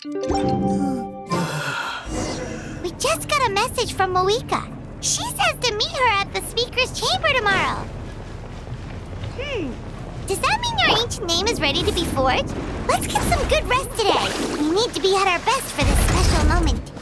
We just got a message from Moika. She says to meet her at the speaker's chamber tomorrow. Does that mean your ancient name is ready to be forged? Let's get some good rest today. We need to be at our best for this special moment.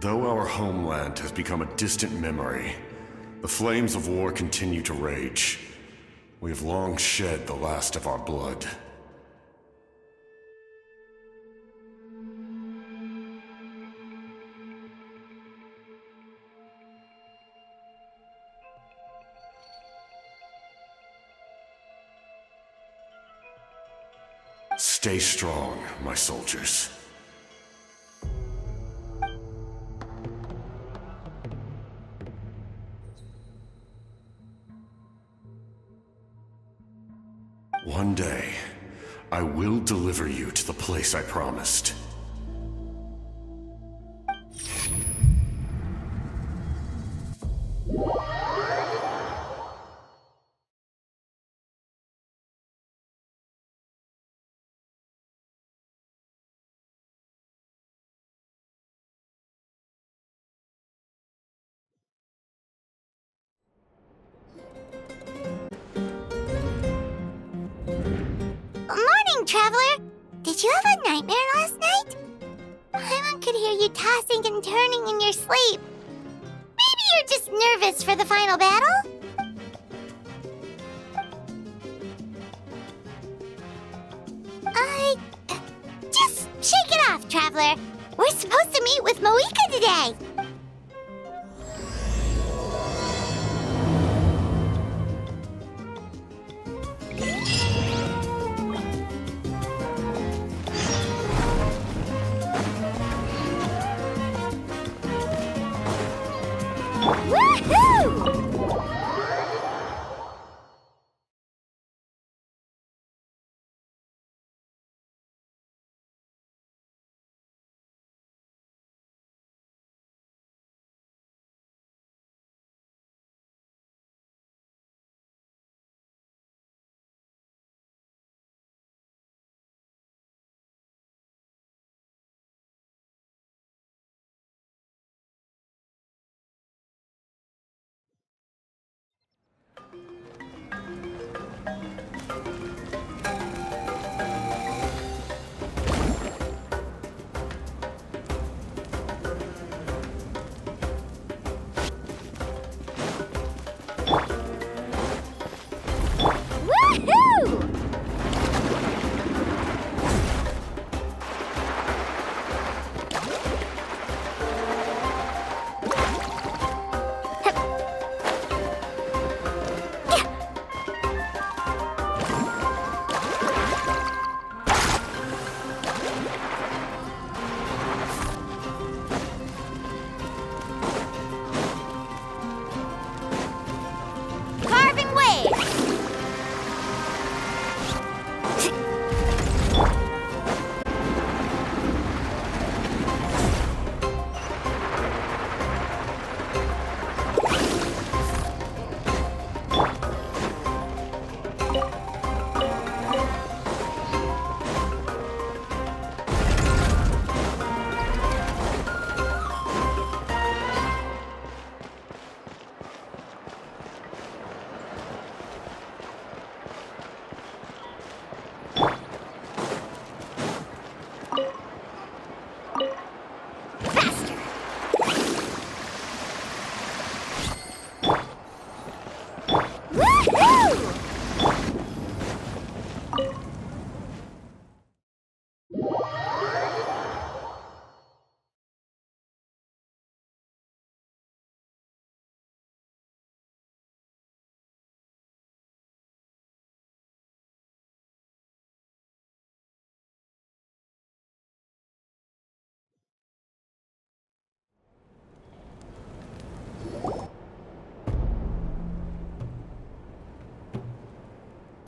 Though our homeland has become a distant memory, the flames of war continue to rage. We have long shed the last of our blood. Stay strong, my soldiers. One day, I will deliver you to the place I promised. Morning, Traveler! Did you have a nightmare last night? Paimon could hear you tossing and turning in your sleep. Maybe you're just nervous for the final battle? Just shake it off, Traveler. We're supposed to meet with Moika today. Woohoo!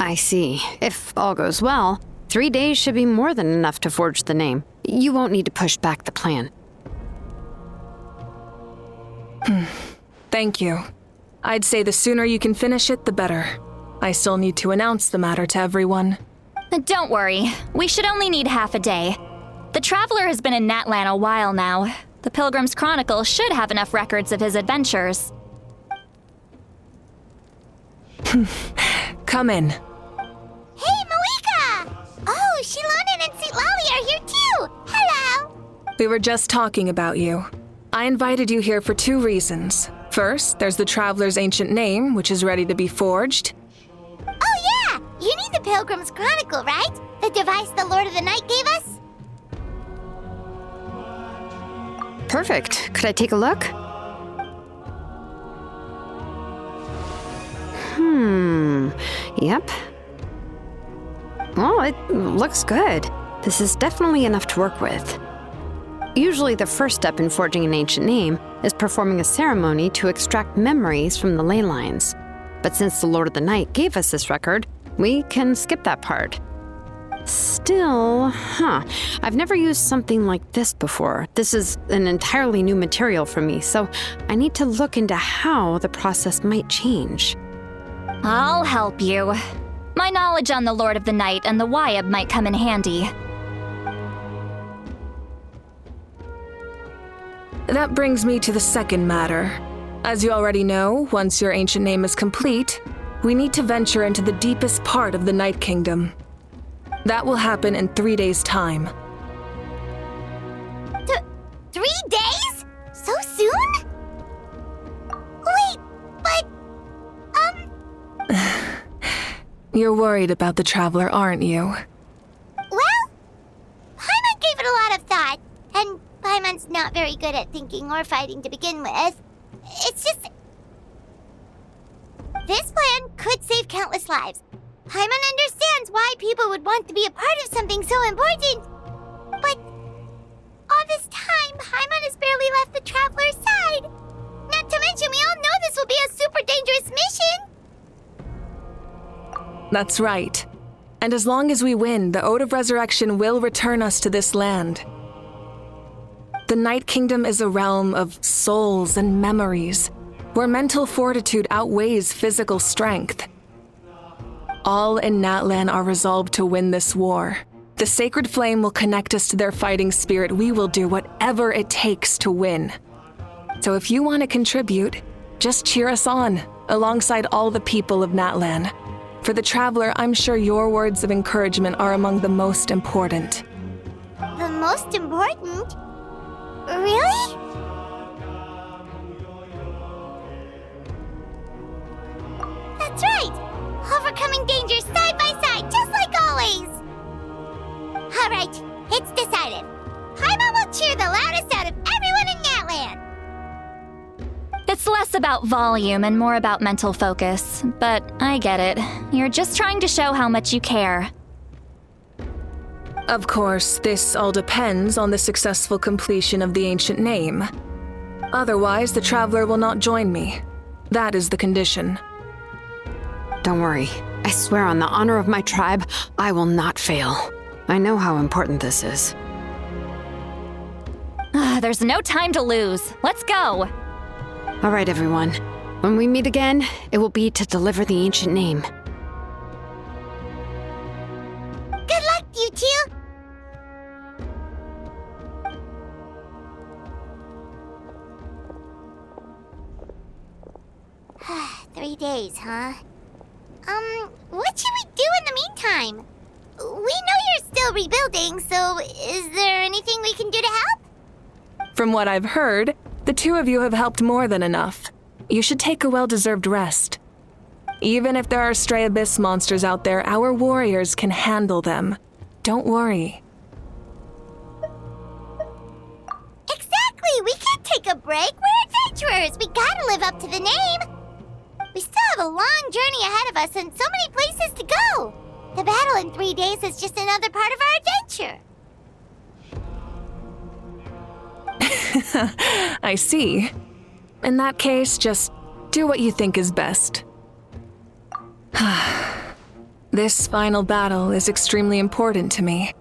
I see. If all goes well, 3 days should be more than enough to forge the name. You won't need to push back the plan. Thank you. I'd say the sooner you can finish it, the better. I still need to announce the matter to everyone. Don't worry. We should only need half a day. The Traveler has been in Natlan a while now. The Pilgrim's Chronicle should have enough records of his adventures. Come in. Hey, Moika! Oh, Shilonen and St. Lolly are here too! Hello! We were just talking about you. I invited you here for two reasons. First, there's the Traveler's ancient name, which is ready to be forged. Oh yeah! You need the Pilgrim's Chronicle, right? The device the Lord of the Night gave us? Perfect. Could I take a look? Yep. Well, it looks good. This is definitely enough to work with. Usually the first step in forging an ancient name is performing a ceremony to extract memories from the ley lines. But since the Lord of the Night gave us this record, we can skip that part. Still, I've never used something like this before. This is an entirely new material for me, so I need to look into how the process might change. I'll help you. My knowledge on the Lord of the Night and the Wyab might come in handy. That brings me to the second matter. As you already know, once your ancient name is complete, we need to venture into the deepest part of the Night Kingdom. That will happen in 3 days' time. 3 days? So soon? Wait, but... You're worried about the Traveler, aren't you? Well, Paimon gave it a lot of thought, and Paimon's not very good at thinking or fighting to begin with. It's just... This plan could save countless lives. Paimon understands why people would want to be a part of something so important. But all this time, Paimon has barely left the Traveler's side. Not to mention, we all know this will be a super dangerous mission. That's right. And as long as we win, the Ode of Resurrection will return us to this land. The Night Kingdom is a realm of souls and memories, where mental fortitude outweighs physical strength. All in Natlan are resolved to win this war. The sacred flame will connect us to their fighting spirit. We will do whatever it takes to win. So if you want to contribute, just cheer us on, alongside all the people of Natlan. For the Traveler, I'm sure your words of encouragement are among the most important. The most important? Really? That's right! Overcoming dangers side by side, just like always! Alright, it's decided. Paimon will cheer the loudest out of everyone in Natlan! It's less about volume and more about mental focus, but I get it. You're just trying to show how much you care. Of course, this all depends on the successful completion of the ancient name. Otherwise, the Traveler will not join me. That is the condition. Don't worry. I swear on the honor of my tribe, I will not fail. I know how important this is. There's no time to lose. Let's go! All right, everyone. When we meet again, it will be to deliver the ancient name. Good luck, you two! "3 days, huh? What should we do in the meantime? We know you're still rebuilding, so is there anything we can do to help? From what I've heard, the two of you have helped more than enough. You should take a well-deserved rest. Even if there are stray abyss monsters out there, our warriors can handle them. Don't worry. Exactly! We can't take a break! We're adventurers! We gotta live up to the name! We still have a long journey ahead of us and so many places to go! The battle in 3 days is just another part of our adventure. I see. In that case, just do what you think is best. This final battle is extremely important to me.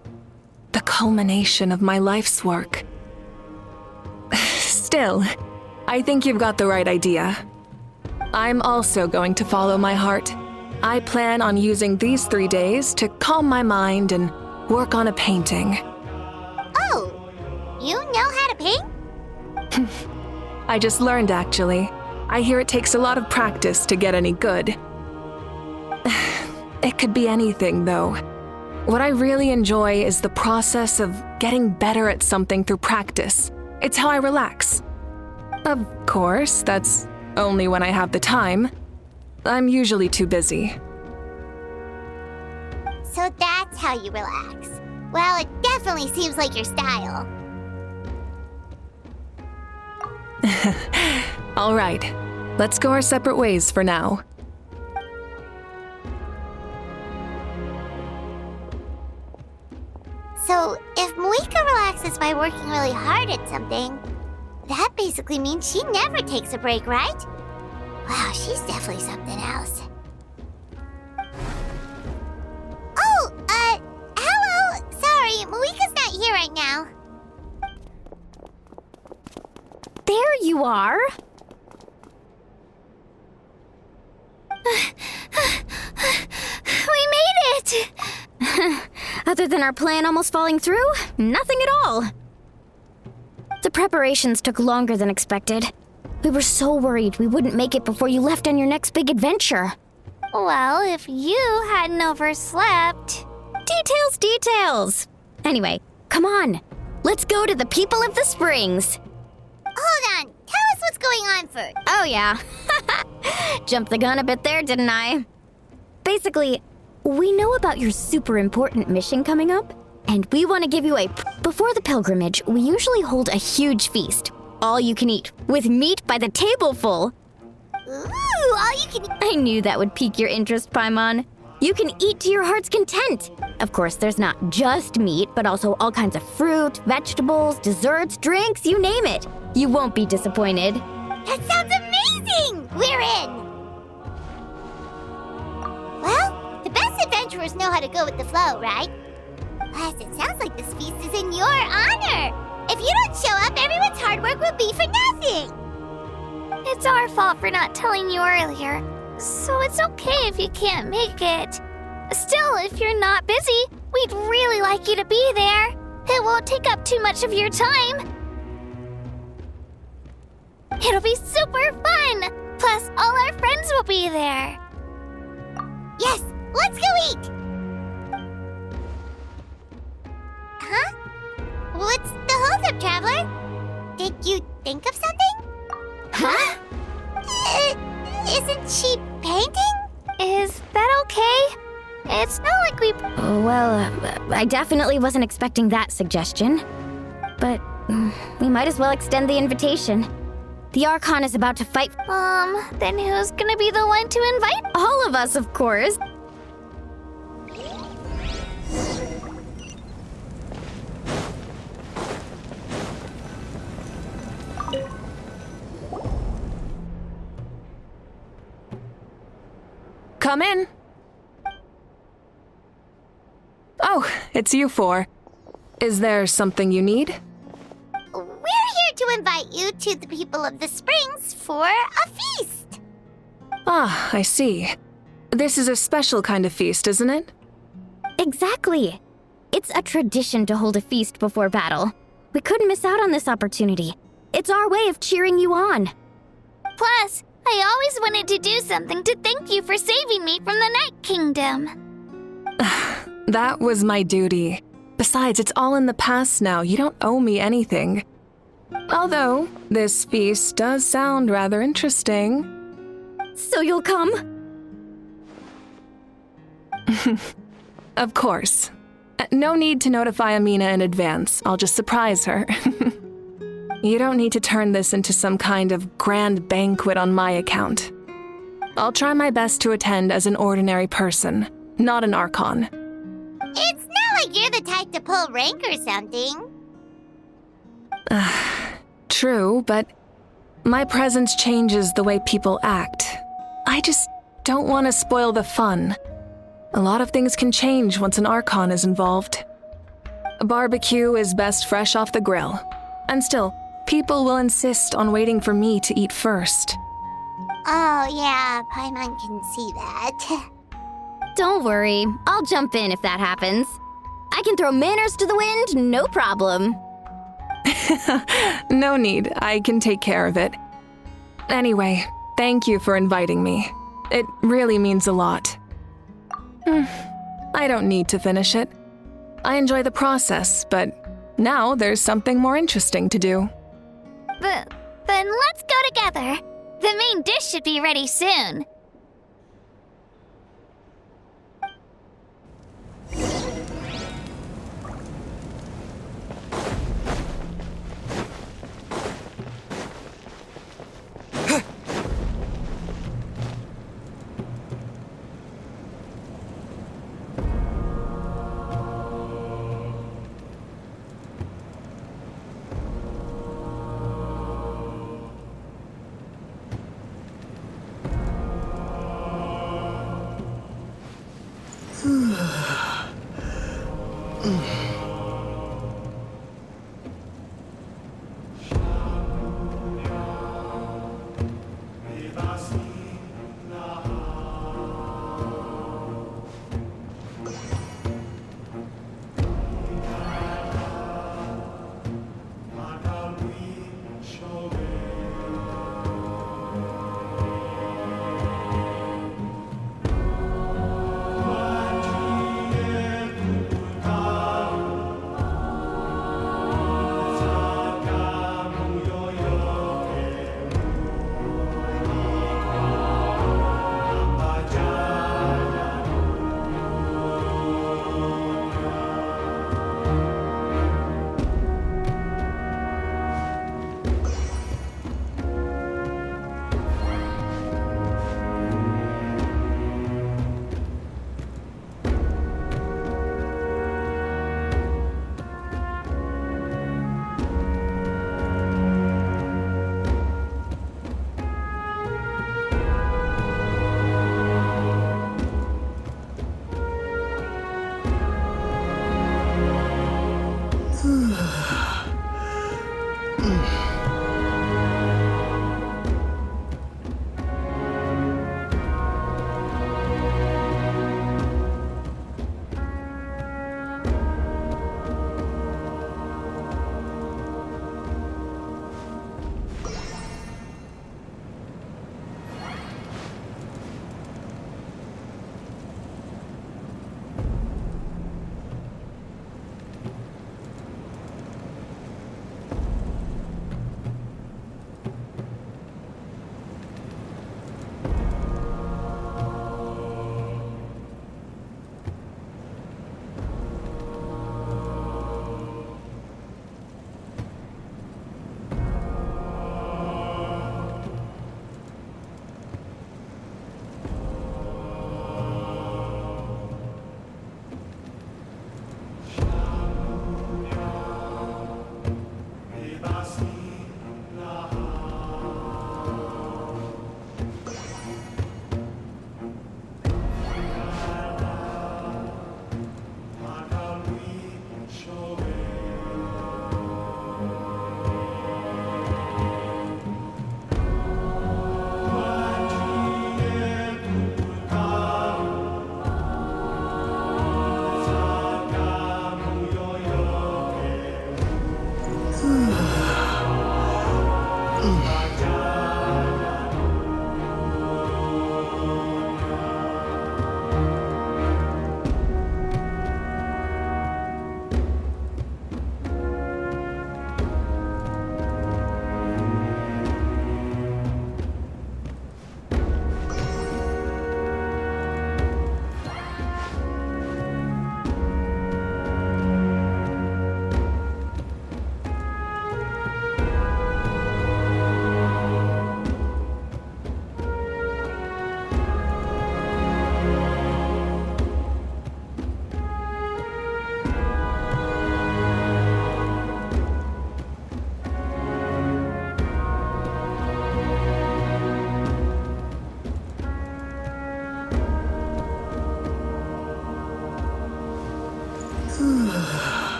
The culmination of my life's work. Still, I think you've got the right idea. I'm also going to follow my heart. I plan on using these 3 days to calm my mind and work on a painting. Oh, you know how to paint? I just learned, actually. I hear it takes a lot of practice to get any good. It could be anything, though. What I really enjoy is the process of getting better at something through practice. It's how I relax. Of course, that's only when I have the time. I'm usually too busy. So that's how you relax. Well, it definitely seems like your style. All right, let's go our separate ways for now. So, if Moika relaxes by working really hard at something, that basically means she never takes a break, right? Wow, she's definitely something else. Oh, hello! Sorry, Moika's not here right now. There you are. We made it! Other than our plan almost falling through, nothing at all. The preparations took longer than expected. We were so worried we wouldn't make it before you left on your next big adventure. Well, if you hadn't overslept... Details! Anyway, come on. Let's go to the people of the springs. Hold on, tell us what's going on first. Oh, yeah. Jumped the gun a bit there, didn't I? Basically, we know about your super important mission coming up, and we want to give you a... Before the pilgrimage, we usually hold a huge feast. All you can eat, with meat by the tableful. Ooh, all you can... I knew that would pique your interest, Paimon. You can eat to your heart's content. Of course, there's not just meat, but also all kinds of fruit, vegetables, desserts, drinks, you name it. You won't be disappointed. That sounds amazing! We're in! Well, the best adventurers know how to go with the flow, right? Plus, it sounds like this feast is in your honor! If you don't show up, everyone's hard work will be for nothing! It's our fault for not telling you earlier, so it's okay if you can't make it. Still, if you're not busy, we'd really like you to be there. It won't take up too much of your time. It'll be super fun! Plus, all our friends will be there. Yes, let's go eat! Huh? What's the holdup, Traveler? Did you think of something? Huh? Isn't she painting? Is that okay? It's not like we... Well, I definitely wasn't expecting that suggestion. But we might as well extend the invitation. The Archon is about to fight... Then who's gonna be the one to invite? All of us, of course. Come in. Oh, it's you four. Is there something you need? We're here to invite you to the people of the Springs for a feast. Ah, I see. This is a special kind of feast, isn't it? Exactly. It's a tradition to hold a feast before battle. We couldn't miss out on this opportunity. It's our way of cheering you on. Plus, I always wanted to do something to thank you for saving me from the Night Kingdom. That was my duty. Besides, it's all in the past now. You don't owe me anything. Although, this feast does sound rather interesting. So you'll come? Of course. No need to notify Amina in advance. I'll just surprise her. You don't need to turn this into some kind of grand banquet on my account. I'll try my best to attend as an ordinary person, not an Archon. It's not like you're the type to pull rank or something. True, but my presence changes the way people act. I just don't want to spoil the fun. A lot of things can change once an Archon is involved. A barbecue is best fresh off the grill. And still, people will insist on waiting for me to eat first. Oh, yeah, Paimon can see that. Don't worry, I'll jump in if that happens. I can throw manners to the wind, no problem. No need, I can take care of it. Anyway, thank you for inviting me. It really means a lot. I don't need to finish it. I enjoy the process, but now there's something more interesting to do. Then let's go together. The main dish should be ready soon.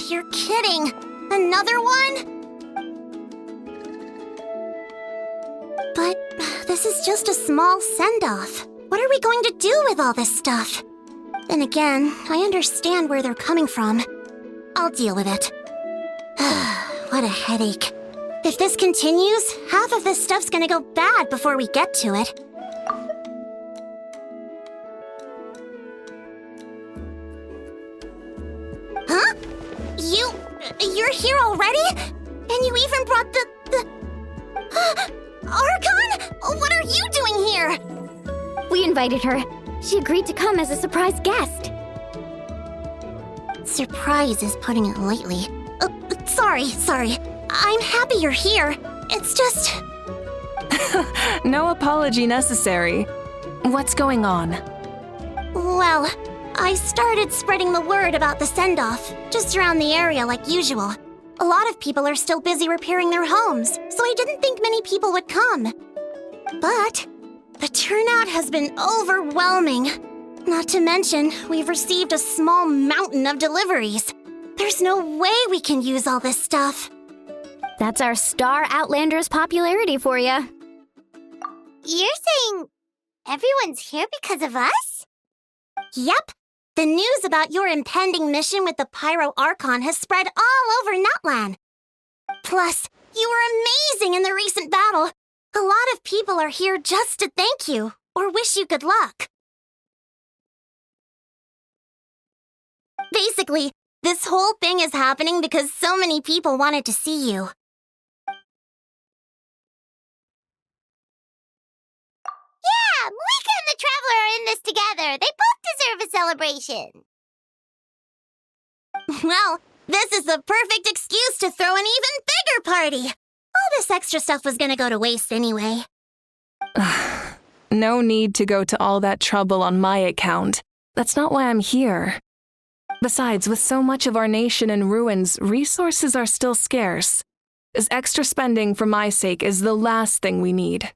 You're kidding. Another one? But this is just a small send-off. What are we going to do with all this stuff? Then again, I understand where they're coming from. I'll deal with it. What a headache. If this continues, half of this stuff's gonna go bad before we get to it. Huh? You're here already? And you even brought the... Archon? What are you doing here? We invited her. She agreed to come as a surprise guest. Surprise is putting it lightly. Sorry. I'm happy you're here. It's just... No apology necessary. What's going on? Well, I started spreading the word about the send-off, just around the area like usual. A lot of people are still busy repairing their homes, so I didn't think many people would come. But the turnout has been overwhelming. Not to mention, we've received a small mountain of deliveries. There's no way we can use all this stuff. That's our Star Outlander's popularity for you. You're saying everyone's here because of us? Yep. The news about your impending mission with the Pyro Archon has spread all over Nutland. Plus, you were amazing in the recent battle. A lot of people are here just to thank you, or wish you good luck. Basically, this whole thing is happening because so many people wanted to see you. Yeah, Moika and the Traveler are in this together. They both deserve a celebration. Well, this is the perfect excuse to throw an even bigger party. All this extra stuff was gonna go to waste anyway. No need to go to all that trouble on my account. That's not why I'm here. Besides, with so much of our nation in ruins, resources are still scarce. This extra spending for my sake is the last thing we need.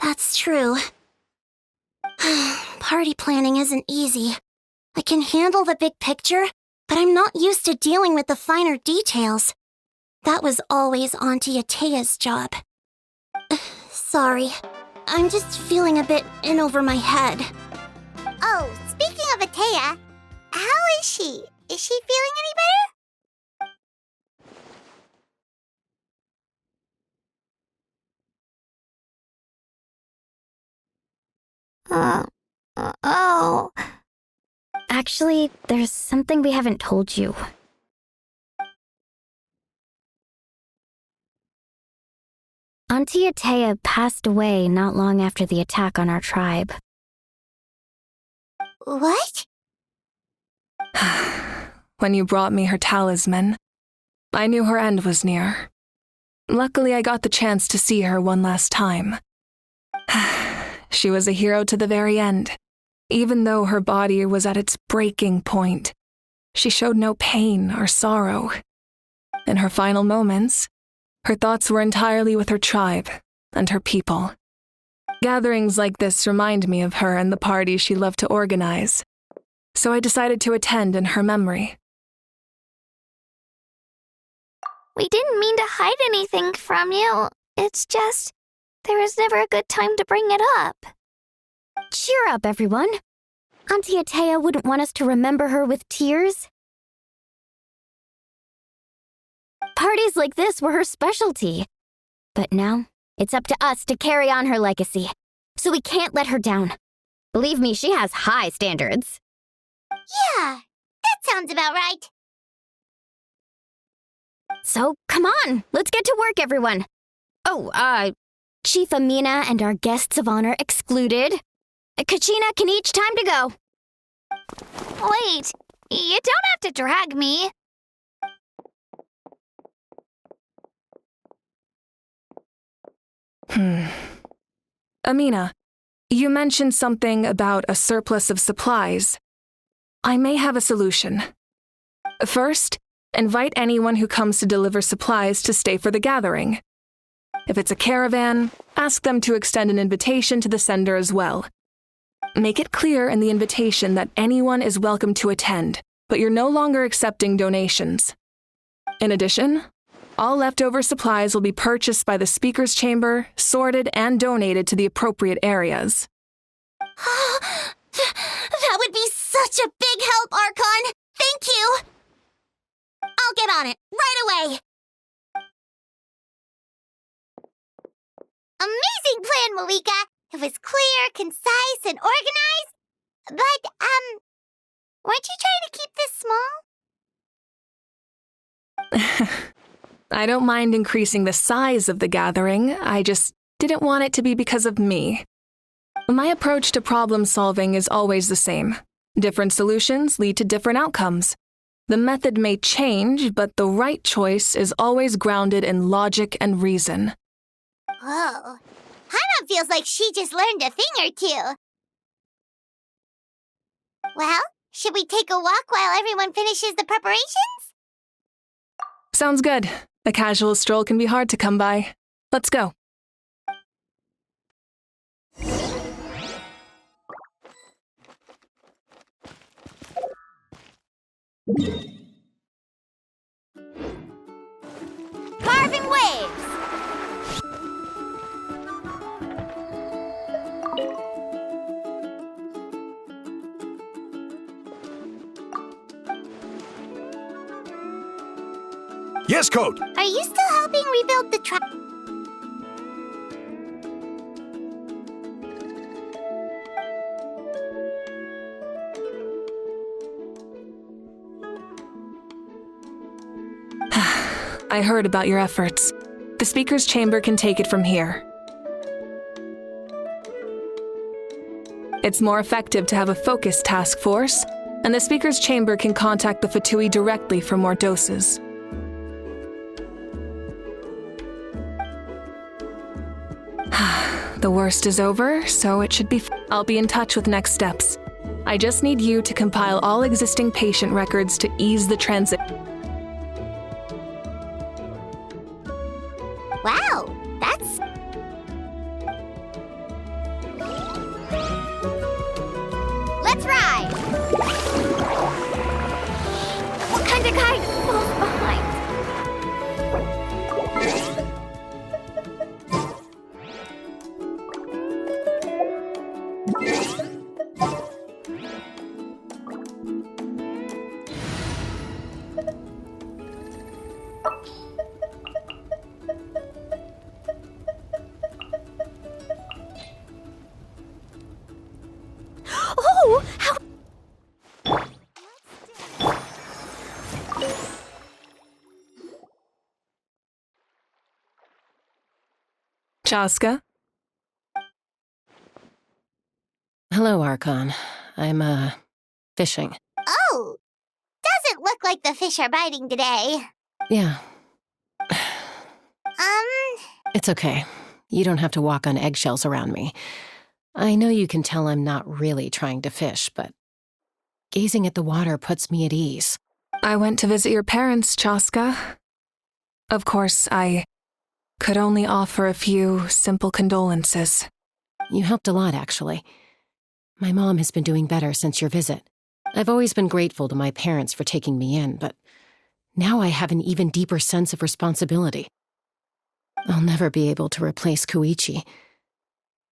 That's true. Party planning isn't easy. I can handle the big picture, but I'm not used to dealing with the finer details. That was always Auntie Atea's job. Sorry. I'm just feeling a bit in over my head. Oh, speaking of Atea, how is she? Is she feeling any better? Oh. Actually, there's something we haven't told you. Auntie Atea passed away not long after the attack on our tribe. What? When you brought me her talisman, I knew her end was near. Luckily, I got the chance to see her one last time. She was a hero to the very end. Even though her body was at its breaking point, she showed no pain or sorrow. In her final moments, her thoughts were entirely with her tribe and her people. Gatherings like this remind me of her and the parties she loved to organize, so I decided to attend in her memory. We didn't mean to hide anything from you. It's just, there was never a good time to bring it up. Cheer up, everyone. Auntie Atea wouldn't want us to remember her with tears. Parties like this were her specialty. But now, it's up to us to carry on her legacy. So we can't let her down. Believe me, she has high standards. Yeah, that sounds about right. So, come on, let's get to work, everyone. Oh, Chief Amina and our guests of honor excluded. Kachina can each time to go. Wait, you don't have to drag me. Amina, you mentioned something about a surplus of supplies. I may have a solution. First, invite anyone who comes to deliver supplies to stay for the gathering. If it's a caravan, ask them to extend an invitation to the sender as well. Make it clear in the invitation that anyone is welcome to attend, but you're no longer accepting donations. In addition, all leftover supplies will be purchased by the Speaker's Chamber, sorted, and donated to the appropriate areas. That would be such a big help, Archon! Thank you! I'll get on it, right away! Amazing plan, Malika! It was clear, concise, and organized. But, weren't you trying to keep this small? I don't mind increasing the size of the gathering, I just didn't want it to be because of me. My approach to problem solving is always the same. Different solutions lead to different outcomes. The method may change, but the right choice is always grounded in logic and reason. Whoa. Hana feels like she just learned a thing or two. Well, should we take a walk while everyone finishes the preparations? Sounds good. A casual stroll can be hard to come by. Let's go. Carving waves! Yes, Code! Are you still helping rebuild the I heard about your efforts. The Speaker's Chamber can take it from here. It's more effective to have a focused task force, and the Speaker's Chamber can contact the Fatui directly for more doses. The worst is over, so it should be I'll be in touch with next steps. I just need you to compile all existing patient records to ease the transit. Wow, that's... Let's ride! What kind of guy falls behind? Oh, how... Chaska? Hello, Archon. I'm, fishing. Oh, doesn't look like the fish are biting today. Yeah, Um, it's okay. You don't have to walk on eggshells around me. I know you can tell I'm not really trying to fish, but gazing at the water puts me at ease. I went to visit your parents, Chaska. Of course, I could only offer a few simple condolences. You helped a lot, actually. My mom has been doing better since your visit. I've always been grateful to my parents for taking me in, but now I have an even deeper sense of responsibility. I'll never be able to replace Koichi,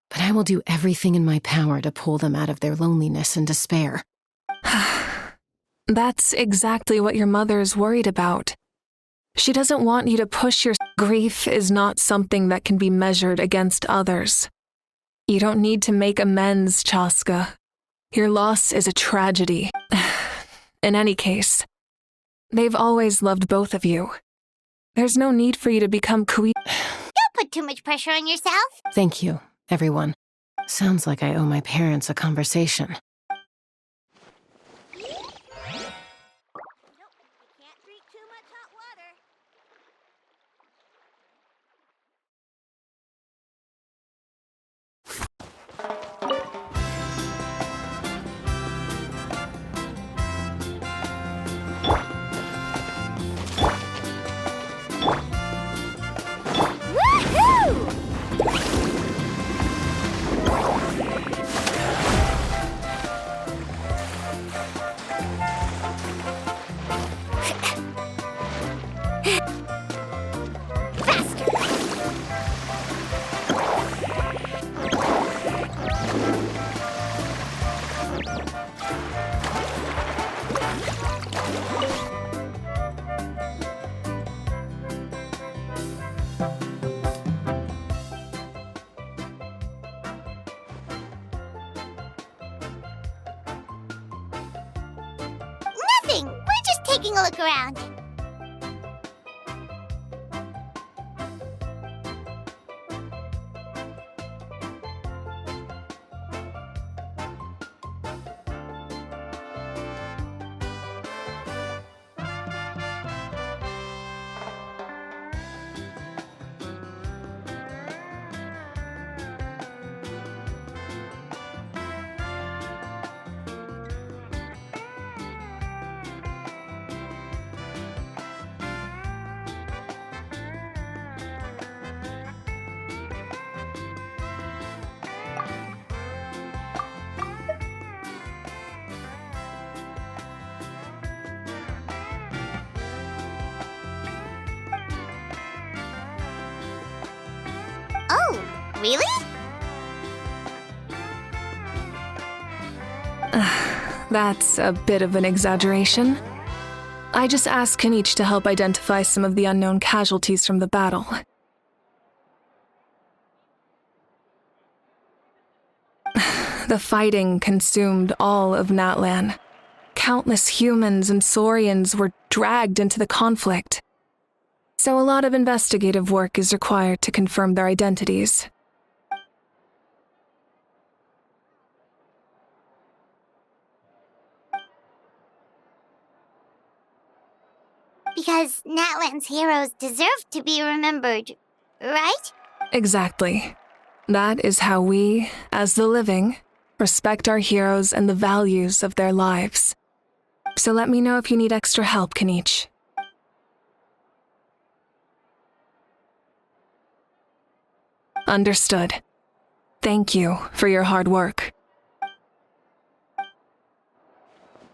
but I will do everything in my power to pull them out of their loneliness and despair. That's exactly what your mother is worried about. She doesn't want you to push your... Grief is not something that can be measured against others. You don't need to make amends, Chaska. Your loss is a tragedy. In any case, they've always loved both of you. There's no need for you to become Koichi. don't put too much pressure on yourself. Thank you, everyone. Sounds like I owe my parents a conversation. You can't drink too much hot water. Woohoo! Nothing. We're just taking a look around. Oh, really? That's a bit of an exaggeration. I just asked Kanich to help identify some of the unknown casualties from the battle. The fighting consumed all of Natlan. Countless humans and Saurians were dragged into the conflict. So a lot of investigative work is required to confirm their identities. Because Natlan's heroes deserve to be remembered, right? Exactly. That is how we, as the living, respect our heroes and the values of their lives. So let me know if you need extra help, Kanich. Understood. Thank you for your hard work.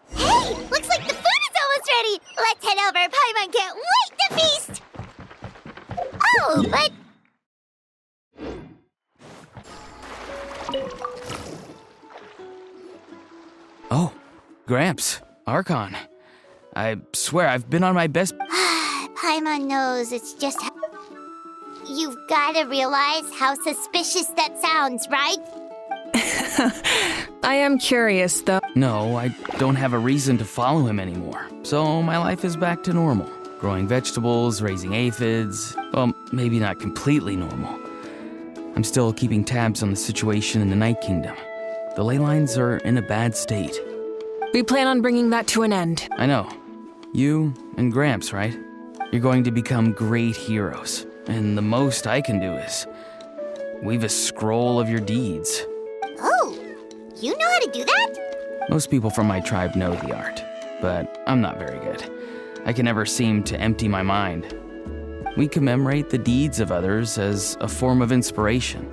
Hey, looks like the food is almost ready. Let's head over. Paimon can't wait to feast. Oh, but... Oh, Gramps, Archon. I swear I've been on my best... Paimon knows it's just... You've gotta realize how suspicious that sounds, right? I am curious, though. No, I don't have a reason to follow him anymore. So my life is back to normal. Growing vegetables, raising aphids. Well, maybe not completely normal. I'm still keeping tabs on the situation in the Night Kingdom. The ley lines are in a bad state. We plan on bringing that to an end. I know. You and Gramps, right? You're going to become great heroes. And the most I can do is weave a scroll of your deeds. Oh, you know how to do that? Most people from my tribe know the art, but I'm not very good. I can never seem to empty my mind. We commemorate the deeds of others as a form of inspiration.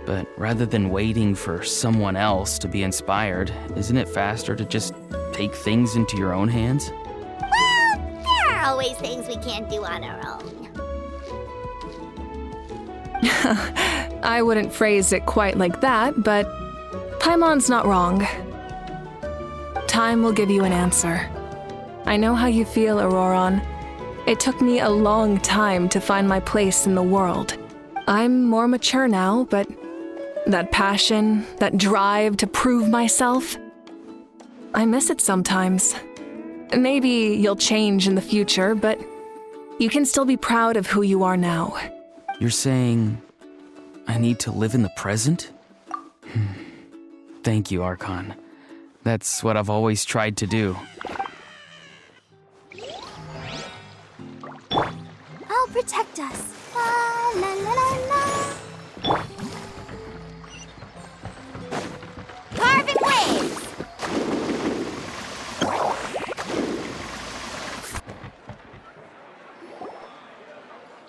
But rather than waiting for someone else to be inspired, isn't it faster to just take things into your own hands? Well, there are always things we can't do on our own. I wouldn't phrase it quite like that, but Paimon's not wrong. Time will give you an answer. I know how you feel, Auroron. It took me a long time to find my place in the world. I'm more mature now, but that passion, that drive to prove myself, I miss it sometimes. Maybe you'll change in the future, but you can still be proud of who you are now. You're saying I need to live in the present? Thank you, Archon. That's what I've always tried to do. I'll protect us. La la la la la. Carving waves.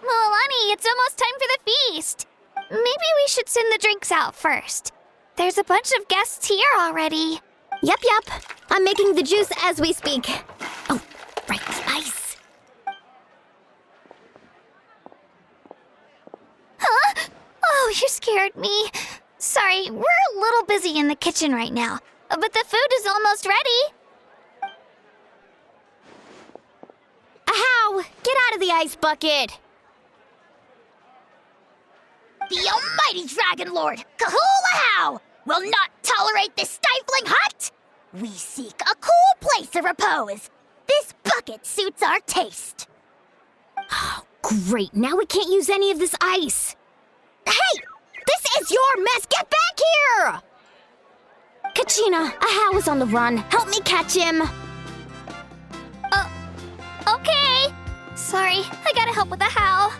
Milani, it's almost time for the feast. Maybe we should send the drinks out first. There's a bunch of guests here already. Yep. I'm making the juice as we speak. Oh, right, the ice. Huh? Oh, you scared me. Sorry, we're a little busy in the kitchen right now, but the food is almost ready. Ahow! Get out of the ice bucket! The almighty Dragon Lord, Kahulahau, will not tolerate this stifling hut! We seek a cool place of repose. This bucket suits our taste. Oh, great. Now we can't use any of this ice. Hey! This is your mess! Get back here! Kachina, Ahow is on the run. Help me catch him. Okay. Sorry, I gotta help with Ahow.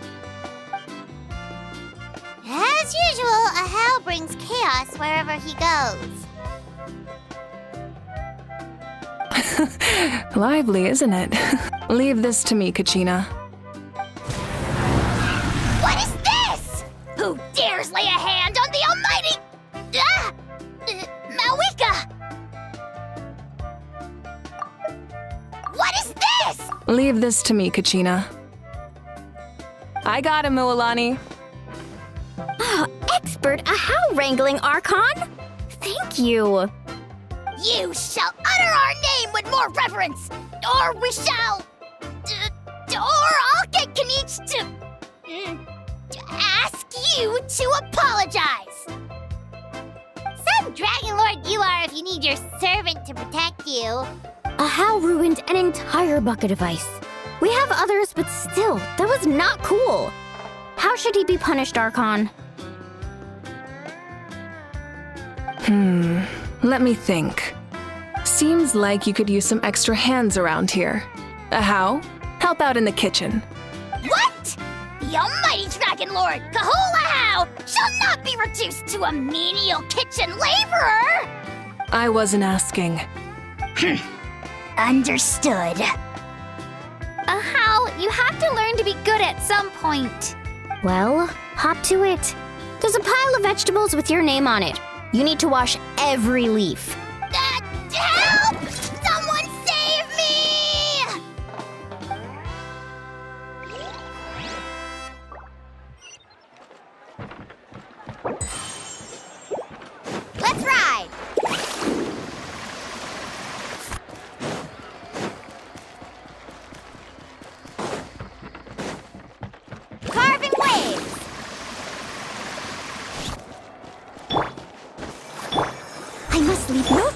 As usual, Ahow brings chaos wherever he goes. Lively, isn't it? Leave this to me, Kachina. What is this? Who dares lay a hand on the almighty... Mawika! What is this? Leave this to me, Kachina. I got him, Mualani. Expert Ahow wrangling, Archon. Thank you. You shall utter our name with more reverence, or we shall... or I'll get Kanich to ask you to apologize. Some Dragon Lord you are if you need your servant to protect you. Ahow ruined an entire bucket of ice. We have others, but still, that was not cool. How should he be punished, Archon? Let me think. Seems like you could use some extra hands around here. Ahow, help out in the kitchen. What? The almighty Dragon Lord, Kahulahau, shall not be reduced to a menial kitchen laborer! I wasn't asking. Understood. Ahow, you have to learn to be good at some point. Well, hop to it. There's a pile of vegetables with your name on it. You need to wash every leaf. Help! Someone save me! Let's ride! Carving waves! I must leave no...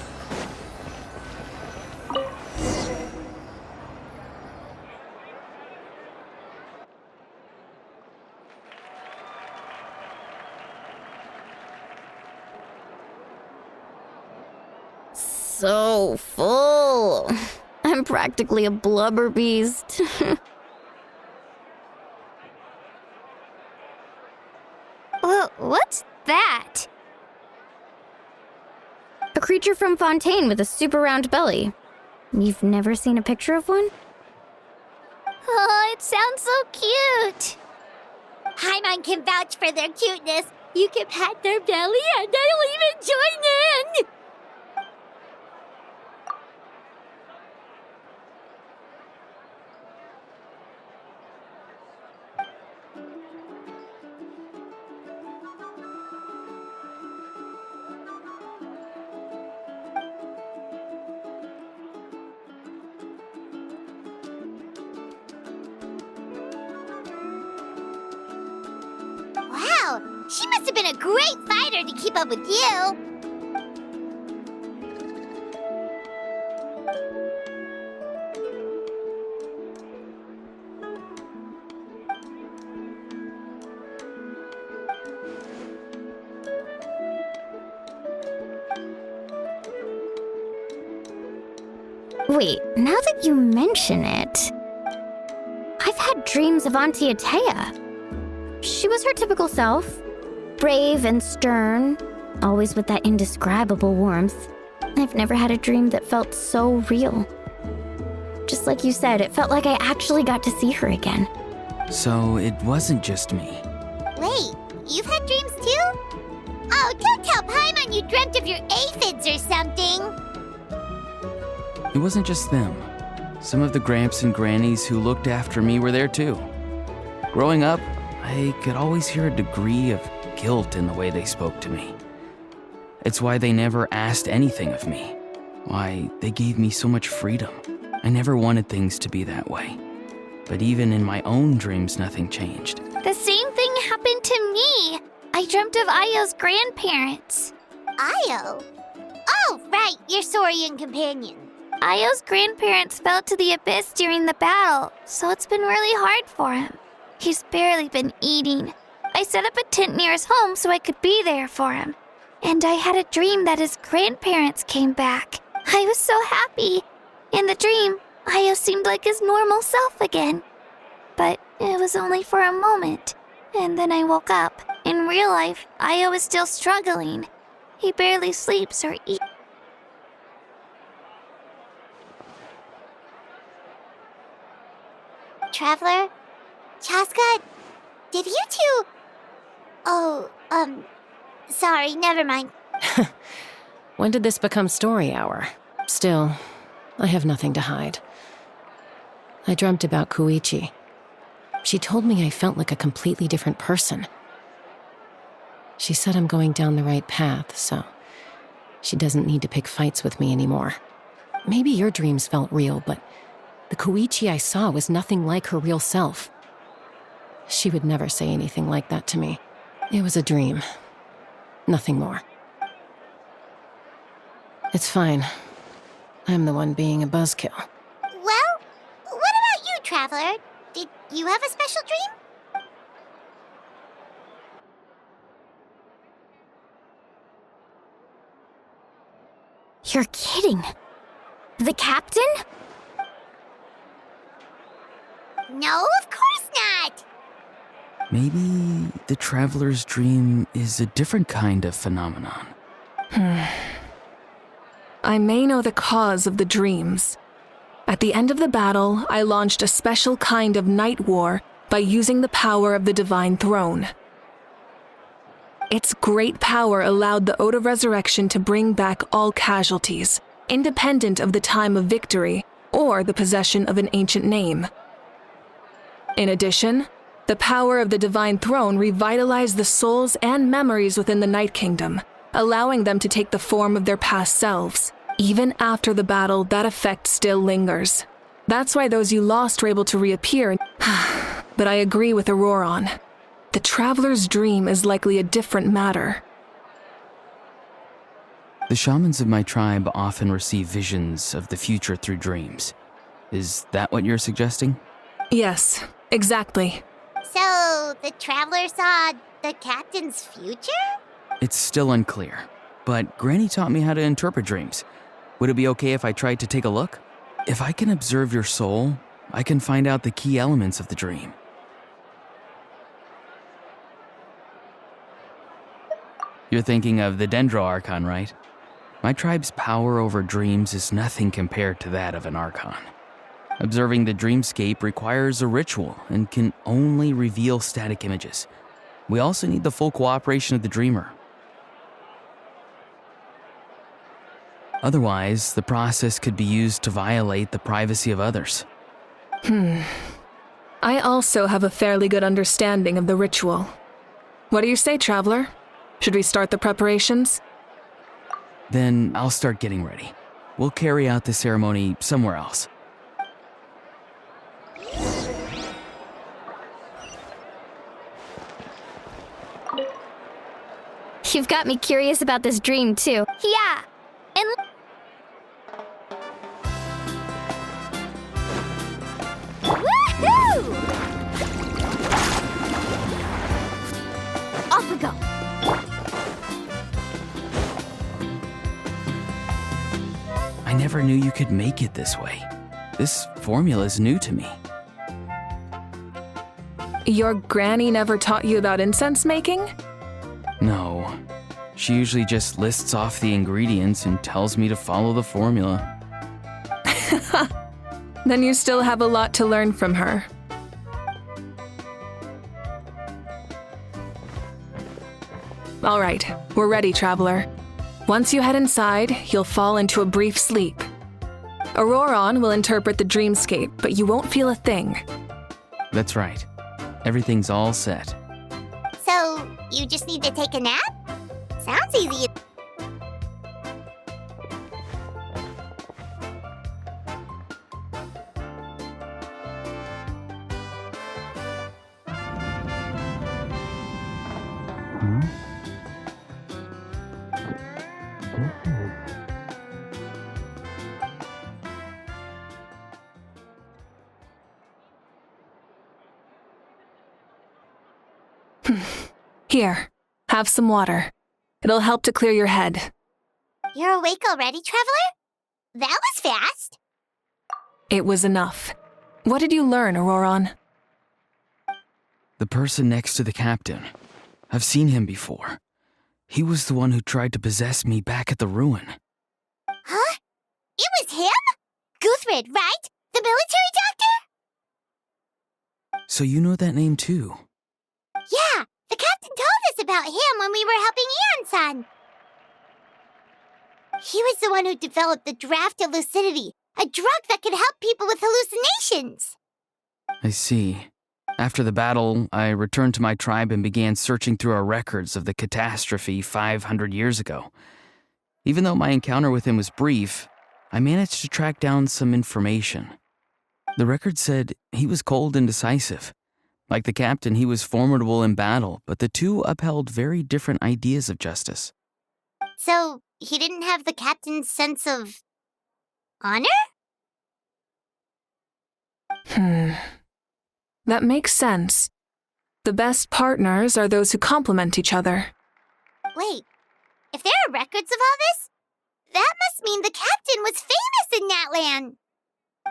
So full. I'm practically a blubber beast. Well, what's that? A creature from Fontaine with a super round belly. You've never seen a picture of one? Oh, it sounds so cute. Haimon can vouch for their cuteness. You can pat their belly and I'll even join in. Wow, she must have been a great fighter to keep up with you. Wait, now that you mention it, I've had dreams of Auntie Atea. She was her typical self, brave and stern, always with that indescribable warmth. I've never had a dream that felt so real. Just like you said, it felt like I actually got to see her again. So it wasn't just me. Wait, you've had dreams too? Oh, don't tell Paimon you dreamt of your aphids or something. It wasn't just them. Some of the Gramps and Grannies who looked after me were there too. Growing up, I could always hear a degree of guilt in the way they spoke to me. It's why they never asked anything of me. Why they gave me so much freedom. I never wanted things to be that way. But even in my own dreams, nothing changed. The same thing happened to me. I dreamt of Io's grandparents. Io? Oh, right, your Saurian companion. Io's grandparents fell to the abyss during the battle, so it's been really hard for him. He's barely been eating. I set up a tent near his home so I could be there for him. And I had a dream that his grandparents came back. I was so happy. In the dream, Io seemed like his normal self again. But it was only for a moment. And then I woke up. In real life, Io is still struggling. He barely sleeps or eats. Traveler? Chaska? Did you two... Oh, sorry, never mind. When did this become story hour? Still, I have nothing to hide. I dreamt about Koichi. She told me I felt like a completely different person. She said I'm going down the right path, so she doesn't need to pick fights with me anymore. Maybe your dreams felt real, but the Koichi I saw was nothing like her real self. She would never say anything like that to me. It was a dream. Nothing more. It's fine. I'm the one being a buzzkill. Well, what about you, Traveler? Did you have a special dream? You're kidding. The captain? No, of course not! Maybe the traveler's dream is a different kind of phenomenon. I may know the cause of the dreams. At the end of the battle, I launched a special kind of night war by using the power of the Divine Throne. Its great power allowed the Ode of Resurrection to bring back all casualties, independent of the time of victory or the possession of an ancient name. In addition, the power of the Divine Throne revitalized the souls and memories within the Night Kingdom, allowing them to take the form of their past selves. Even after the battle, that effect still lingers. That's why those you lost were able to reappear. But I agree with Auroron. The Traveler's dream is likely a different matter. The shamans of my tribe often receive visions of the future through dreams. Is that what you're suggesting? Yes, exactly. So, the Traveler saw the captain's future? It's still unclear, but Granny taught me how to interpret dreams. Would it be okay if I tried to take a look? If I can observe your soul, I can find out the key elements of the dream. You're thinking of the Dendro Archon, right? My tribe's power over dreams is nothing compared to that of an Archon. Observing the dreamscape requires a ritual and can only reveal static images. We also need the full cooperation of the dreamer. Otherwise, the process could be used to violate the privacy of others. I also have a fairly good understanding of the ritual. What do you say, Traveler? Should we start the preparations? Then I'll start getting ready. We'll carry out the ceremony somewhere else. You've got me curious about this dream, too. Yeah, and... Woohoo! Off we go. I never knew you could make it this way. This formula is new to me. Your granny never taught you about incense making? No. She usually just lists off the ingredients and tells me to follow the formula. Then you still have a lot to learn from her. All right, we're ready, Traveler. Once you head inside, you'll fall into a brief sleep. Auroron will interpret the dreamscape, but you won't feel a thing. That's right. Everything's all set. So, you just need to take a nap? Sounds easy. Here, have some water. It'll help to clear your head. You're awake already, Traveler? That was fast. It was enough. What did you learn, Auroron? The person next to the captain. I've seen him before. He was the one who tried to possess me back at the ruin. Huh? It was him? Guthrid, right? The military doctor? So you know that name too? Yeah, the captain told us about him when we were helping Eon-san. He was the one who developed the draft of lucidity, a drug that could help people with hallucinations. I see. After the battle, I returned to my tribe and began searching through our records of the catastrophe 500 years ago. Even though my encounter with him was brief, I managed to track down some information. The record said he was cold and decisive. Like the captain, he was formidable in battle, but the two upheld very different ideas of justice. So, he didn't have the captain's sense of honor? That makes sense. The best partners are those who complement each other. Wait, if there are records of all this, that must mean the captain was famous in Natlan.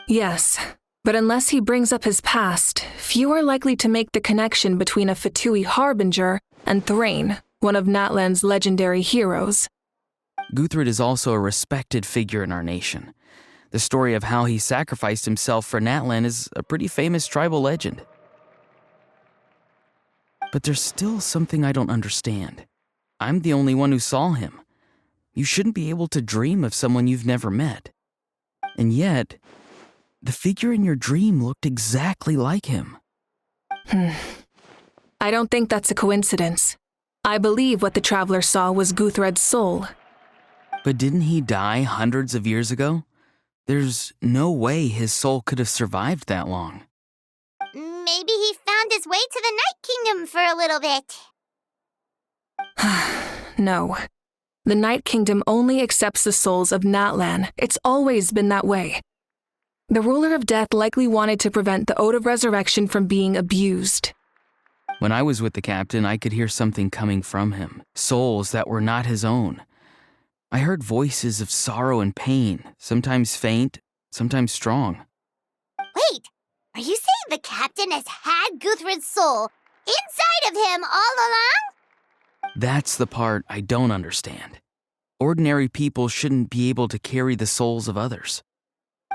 Yes, but unless he brings up his past, few are likely to make the connection between a Fatui harbinger and Thrain, one of Natlan's legendary heroes. Guthrid is also a respected figure in our nation. The story of how he sacrificed himself for Natlan is a pretty famous tribal legend. But there's still something I don't understand. I'm the only one who saw him. You shouldn't be able to dream of someone you've never met. And yet, the figure in your dream looked exactly like him. I don't think that's a coincidence. I believe what the traveler saw was Guthred's soul. But didn't he die hundreds of years ago? There's no way his soul could have survived that long. Maybe he found his way to the Night Kingdom for a little bit. No. The Night Kingdom only accepts the souls of Natlan. It's always been that way. The ruler of death likely wanted to prevent the Ode of Resurrection from being abused. When I was with the captain, I could hear something coming from him, souls that were not his own. I heard voices of sorrow and pain, sometimes faint, sometimes strong. Wait, are you saying the captain has had Guthrid's soul inside of him all along? That's the part I don't understand. Ordinary people shouldn't be able to carry the souls of others.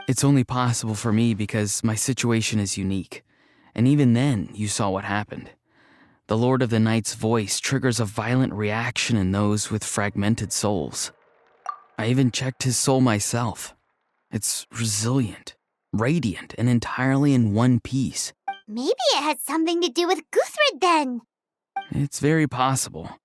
It's only possible for me because my situation is unique. And even then, you saw what happened. The Lord of the Night's voice triggers a violent reaction in those with fragmented souls. I even checked his soul myself. It's resilient, radiant, and entirely in one piece. Maybe it had something to do with Guthrid then. It's very possible.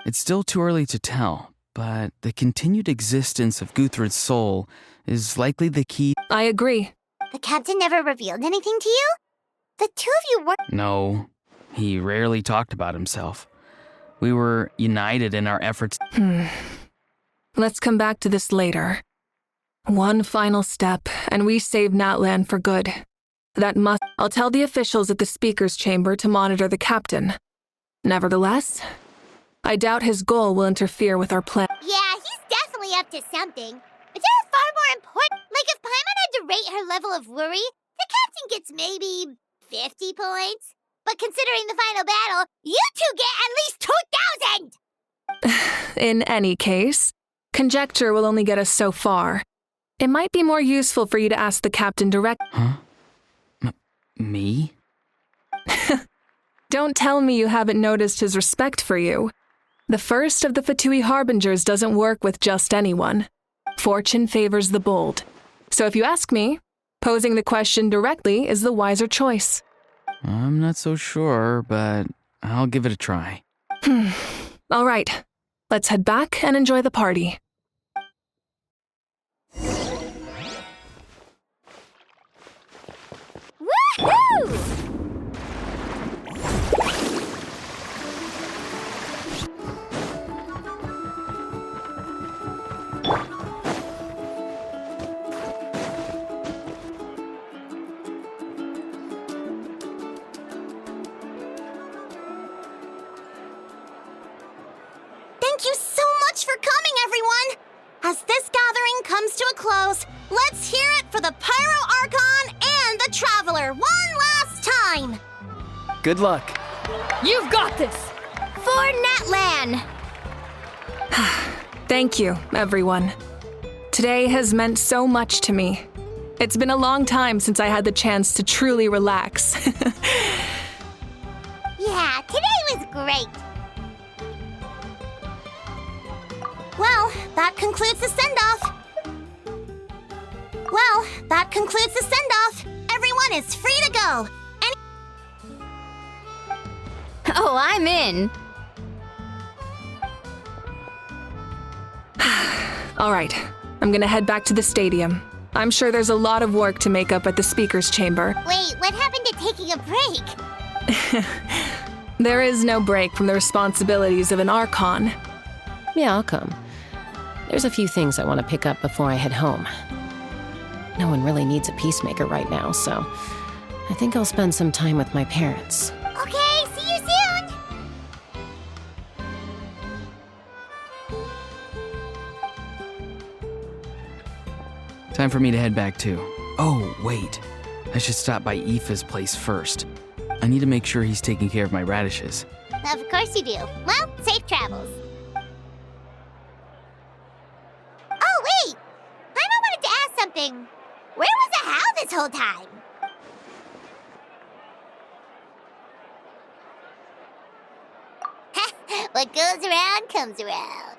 It's still too early to tell, but the continued existence of Guthrid's soul is likely the key. I agree. The captain never revealed anything to you? The two of you were— No, he rarely talked about himself. We were united in our efforts. Let's come back to this later. One final step, and we save Natlan for good. I'll tell the officials at the speaker's chamber to monitor the captain. Nevertheless, I doubt his goal will interfere with our plan. Yeah, he's definitely up to something. But there are far more important— Like if Paimon had to rate her level of worry, the captain gets maybe 50 points. But considering the final battle, you two get at least 2,000! In any case, conjecture will only get us so far. It might be more useful for you to ask the captain direct— Huh? Me? Don't tell me you haven't noticed his respect for you. The first of the Fatui Harbingers doesn't work with just anyone. Fortune favors the bold. So if you ask me, posing the question directly is the wiser choice. I'm not so sure, but I'll give it a try. All right, let's head back and enjoy the party. Woohoo! Thank you so much for coming, everyone! As this gathering comes to a close, let's hear it for the Pyro Archon and the Traveler one last time! Good luck. You've got this! For Natlan! Thank you, everyone. Today has meant so much to me. It's been a long time since I had the chance to truly relax. Yeah, today was great! Well, that concludes the send-off. Everyone is free to go. Oh, I'm in! All right, I'm gonna head back to the stadium. I'm sure there's a lot of work to make up at the speaker's chamber. Wait, what happened to taking a break? There is no break from the responsibilities of an Archon. Yeah, I'll come. There's a few things I want to pick up before I head home. No one really needs a peacemaker right now, so I think I'll spend some time with my parents. Okay, see you soon! Time for me to head back too. Oh, wait. I should stop by Aoife's place first. I need to make sure he's taking care of my radishes. Of course you do. Well, safe travels. Oh, wait! I wanted to ask something. Where was the Hal this whole time? What goes around comes around.